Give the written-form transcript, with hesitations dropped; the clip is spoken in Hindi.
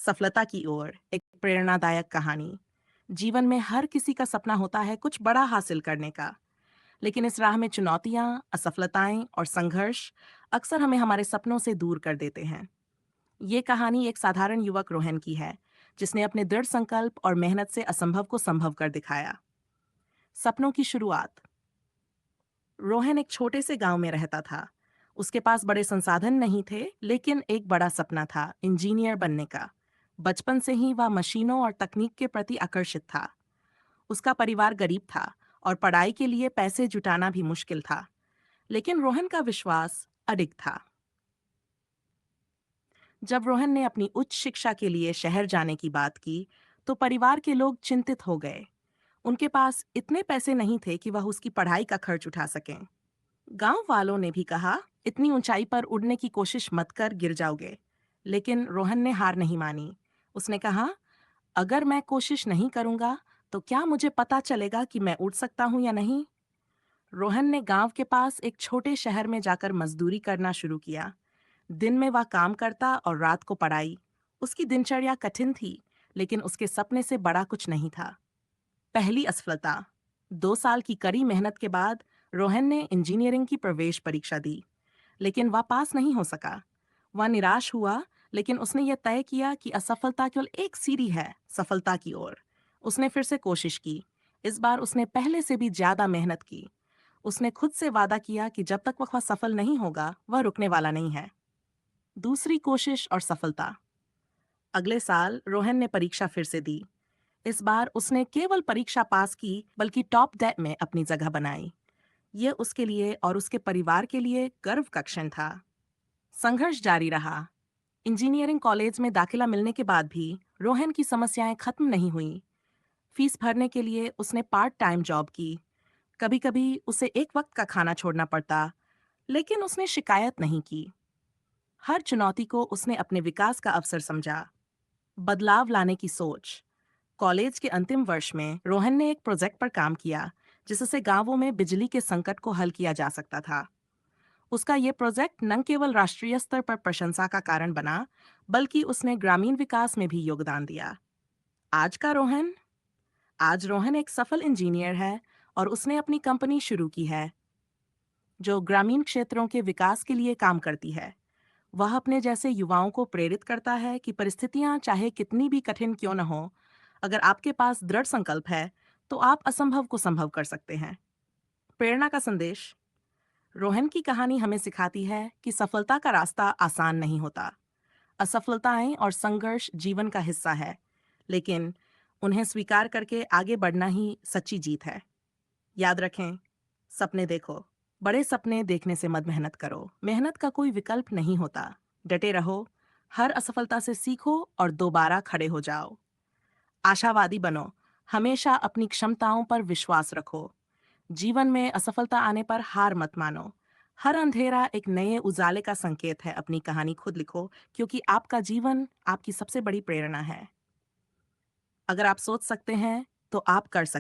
सफलता की ओर एक प्रेरणादायक कहानी। जीवन में हर किसी का सपना होता है कुछ बड़ा हासिल करने का, लेकिन इस राह में चुनौतियां, असफलताएं और संघर्ष अक्सर हमें हमारे सपनों से दूर कर देते हैं। ये कहानी एक साधारण युवक रोहन की है, जिसने अपने दृढ़ संकल्प और मेहनत से असंभव को संभव कर दिखाया। सपनों की शुरुआत। रोहन एक छोटे से गांव में रहता था। उसके पास बड़े संसाधन नहीं थे, लेकिन एक बड़ा सपना था, इंजीनियर बनने का। बचपन से ही वह मशीनों और तकनीक के प्रति आकर्षित था। उसका परिवार गरीब था और पढ़ाई के लिए पैसे जुटाना भी मुश्किल था, लेकिन रोहन का विश्वास अडिग था। जब रोहन ने अपनी उच्च शिक्षा के लिए शहर जाने की बात की, तो परिवार के लोग चिंतित हो गए। उनके पास इतने पैसे नहीं थे कि वह उसकी पढ़ाई का खर्च उठा सकें। गांव वालों ने भी कहा, इतनी ऊंचाई पर उड़ने की कोशिश मत कर, गिर जाओगे। लेकिन रोहन ने हार नहीं मानी। उसने कहा, अगर मैं कोशिश नहीं करूंगा तो क्या मुझे पता चलेगा कि मैं उड़ सकता हूं या नहीं। रोहन ने गांव के पास एक छोटे शहर में जाकर मजदूरी करना शुरू किया। दिन में वह काम करता और रात को पढ़ाई। उसकी दिनचर्या कठिन थी, लेकिन उसके सपने से बड़ा कुछ नहीं था। पहली असफलता। 2 साल की कड़ी मेहनत के बाद रोहन ने इंजीनियरिंग की प्रवेश परीक्षा दी, लेकिन वह पास नहीं हो सका। वह निराश हुआ, लेकिन उसने यह तय किया कि असफलता केवल एक सीढ़ी है सफलता की ओर। उसने फिर से कोशिश की। इस बार उसने पहले से भी ज्यादा मेहनत की। उसने खुद से वादा किया कि जब तक वह सफल नहीं होगा, वह रुकने वाला नहीं है। दूसरी कोशिश और सफलता। अगले साल रोहन ने परीक्षा फिर से दी। इस बार उसने केवल परीक्षा पास की, बल्कि टॉप 10 में अपनी जगह बनाई। ये उसके लिए और उसके परिवार के लिए गर्व का क्षण था। संघर्ष जारी रहा। इंजीनियरिंग कॉलेज में दाखिला मिलने के बाद भी रोहन की समस्याएं खत्म नहीं हुई। फीस भरने के लिए उसने पार्ट टाइम जॉब की। कभी कभी उसे एक वक्त का खाना छोड़ना पड़ता, लेकिन उसने शिकायत नहीं की। हर चुनौती को उसने अपने विकास का अवसर समझा। बदलाव लाने की सोच। कॉलेज के अंतिम वर्ष में रोहन ने एक प्रोजेक्ट पर काम किया, जिससे गांवों में बिजली के संकट को हल किया जा सकता था। उसका ये प्रोजेक्ट न केवल राष्ट्रीय स्तर पर प्रशंसा का कारण बना, बल्कि उसने ग्रामीण विकास में भी योगदान दिया। आज का रोहन। आज रोहन एक सफल इंजीनियर है और उसने अपनी कंपनी शुरू की है, जो ग्रामीण क्षेत्रों के विकास के लिए काम करती है। वह अपने जैसे युवाओं को प्रेरित करता है कि परिस्थितियां चाहे कितनी भी कठिन क्यों न हो, अगर आपके पास दृढ़ संकल्प है, तो आप असंभव को संभव कर सकते हैं। प्रेरणा का संदेश। रोहन की कहानी हमें सिखाती है कि सफलता का रास्ता आसान नहीं होता। असफलताएं और संघर्ष जीवन का हिस्सा है, लेकिन उन्हें स्वीकार करके आगे बढ़ना ही सच्ची जीत है। याद रखें, सपने देखो, बड़े सपने देखने से मत मेहनत करो। मेहनत का कोई विकल्प नहीं होता। डटे रहो, हर असफलता से सीखो और दोबारा खड़े हो जाओ। आशावादी बनो, हमेशा अपनी क्षमताओं पर विश्वास रखो। जीवन में असफलता आने पर हार मत मानो। हर अंधेरा एक नए उजाले का संकेत है। अपनी कहानी खुद लिखो, क्योंकि आपका जीवन आपकी सबसे बड़ी प्रेरणा है। अगर आप सोच सकते हैं, तो आप कर सकते हैं।